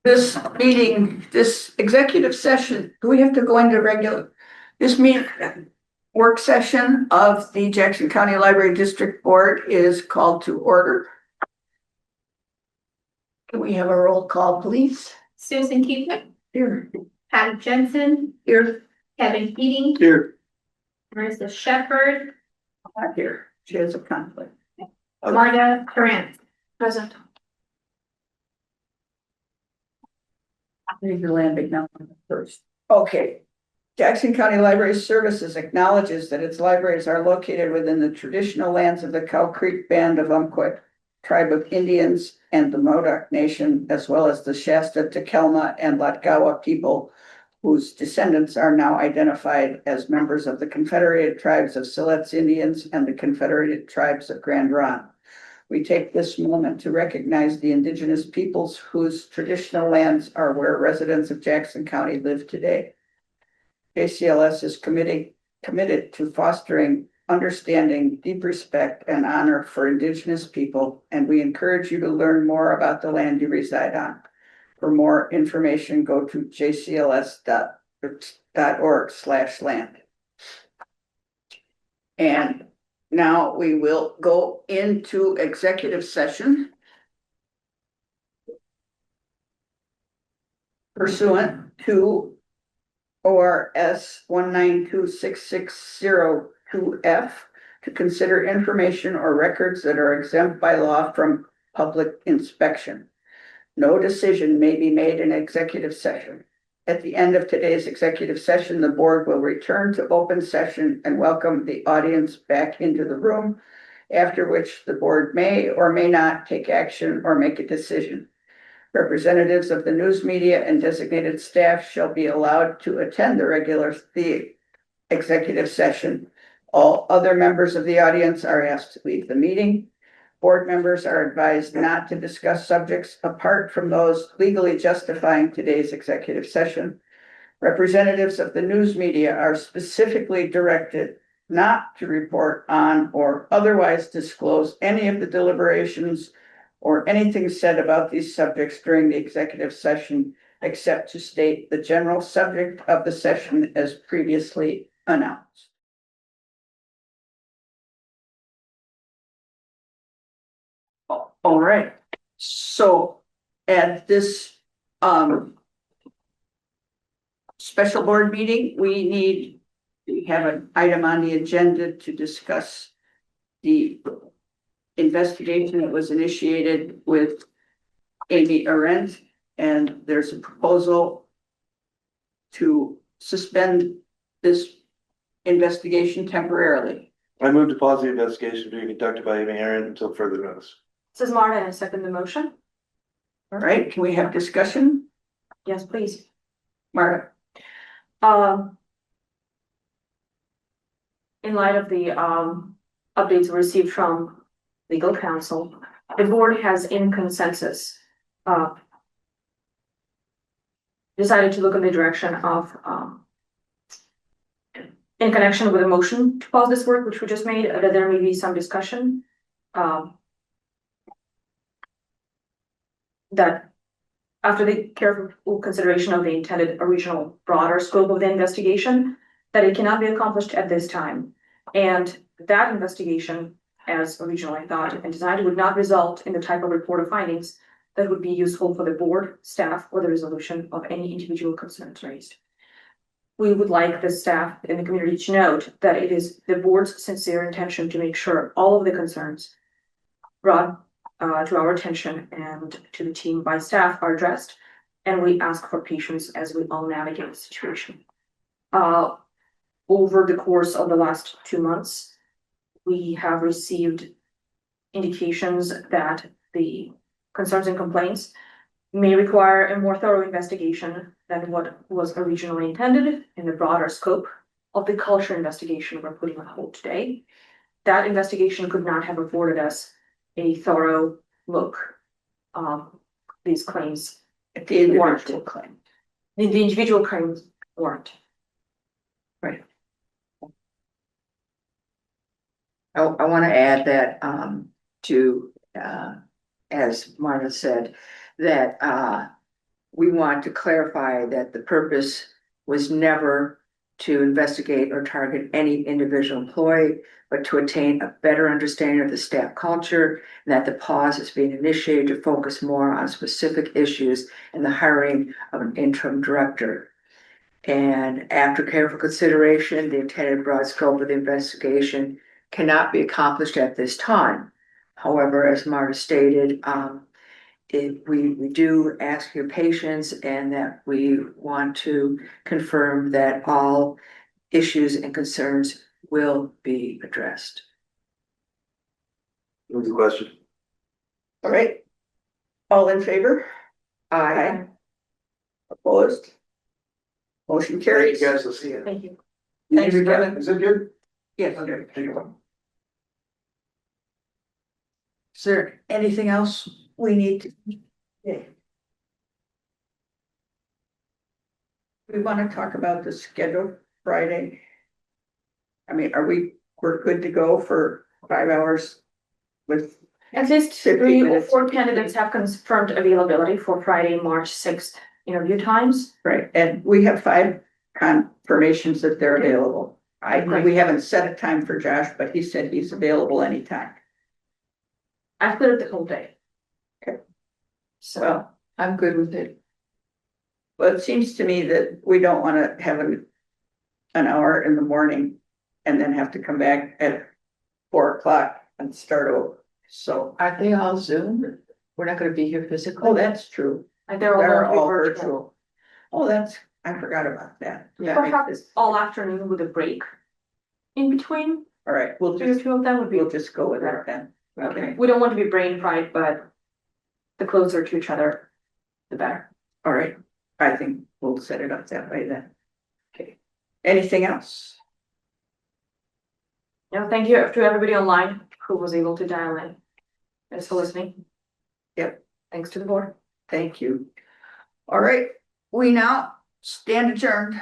This meeting, this executive session, do we have to go into regular? This meeting, work session of the Jackson County Library District Board is called to order. Can we have a roll call, please? Susan Keeper, Here. Patty Jensen, Here. Kevin Keating, Here. Marissa Shepherd, Not here. She has a conflict. Marta Durant. Present. Need the land acknowledgement first. Okay. Jackson County Library Services acknowledges that its libraries are located within the traditional lands of the Cow Creek Band of Umpqua tribe of Indians and the Modoc Nation, as well as the Shasta, Takelma, and Latgawa people, whose descendants are now identified as members of the Confederated Tribes of Siletz Indians and the Confederated Tribes of Grand Ronde. We take this moment to recognize the indigenous peoples whose traditional lands are where residents of Jackson County live today. JCLS is committed to fostering understanding, deep respect, and honor for indigenous people, and we encourage you to learn more about the land you reside on. For more information, go to jcls.org/land. And now we will go into executive session pursuant to ORS 1926602F to consider information or records that are exempt by law from public inspection. No decision may be made in executive session. At the end of today's executive session, the board will return to open session and welcome the audience back into the room, after which the board may or may not take action or make a decision. Representatives of the news media and designated staff shall be allowed to attend the executive session. All other members of the audience are asked to leave the meeting. Board members are advised not to discuss subjects apart from those legally justifying today's executive session. Representatives of the news media are specifically directed not to report on or otherwise disclose any of the deliberations or anything said about these subjects during the executive session, except to state the general subject of the session as previously announced. All right, so at this special board meeting, we have an item on the agenda to discuss the investigation that was initiated with Amy Arendt, and there's a proposal to suspend this investigation temporarily. I move to pause the investigation being conducted by Amy Aaron until further notice. This is Marta, and I second the motion. All right, can we have discussion? Yes, please. Marta? In light of the updates received from legal counsel, the board has in consensus decided to look in the direction of in connection with a motion to pause this work, which we just made, that there may be some discussion that after the careful consideration of the intended original broader scope of the investigation, that it cannot be accomplished at this time. And that investigation, as originally thought and designed, would not result in the type of report or findings that would be useful for the board, staff, or the resolution of any individual concerns raised. We would like the staff and the community to note that it is the board's sincere intention to make sure all of the concerns brought to our attention and to the team by staff are addressed, and we ask for patience as we all navigate the situation. Over the course of the last 2 months, we have received indications that the concerns and complaints may require a more thorough investigation than what was originally intended in the broader scope of the culture investigation we're putting on hold today. That investigation could not have afforded us a thorough look. These claims, The individual claim. the individual claims weren't. Right. I want to add that as Marta said, that we want to clarify that the purpose was never to investigate or target any individual employee, but to attain a better understanding of the staff culture, and that the pause is being initiated to focus more on specific issues in the hiring of an interim director. And after careful consideration, the intended broad scope of the investigation cannot be accomplished at this time. However, as Marta stated, we do ask your patience and that we want to confirm that all issues and concerns will be addressed. Move the question. All right. All in favor? Aye. Opposed? Motion Thank carries. you guys, we'll see you. Thank you. Thanks, Kevin. Is it good? Yes. Okay, take it on. Is there anything else we need to? Yeah. We want to talk about the schedule Friday. I mean, we're good to go for 5 hours with, At least 50 3 or minutes. 4 candidates have confirmed availability for Friday, March 6th interview times. right, and we have 5 confirmations that they're available. We haven't set a time for Josh, but he said he's available anytime. I've cleared the whole day. Okay. So, Well, I'm good with it. it seems to me that we don't want to have an hour in the morning and then have to come back at 4 o'clock and start over. So, Aren't they all Zoom? We're not gonna be here physically? oh, that's true. they're They're all all virtual. virtual. Oh, I forgot about that. Yeah. Perhaps all afternoon with a break in between. All right, 3 or 2 of them would be. we'll just go with that then. Okay, We don't want to be brain fried, but the closer to each other, the better. all right. I think we'll set it up that way then. Okay. Anything else? Yeah, thank you to everybody online who was able to dial in. Thanks for listening. Yep. Thanks to the board. Thank you. All right, we now stand adjourned.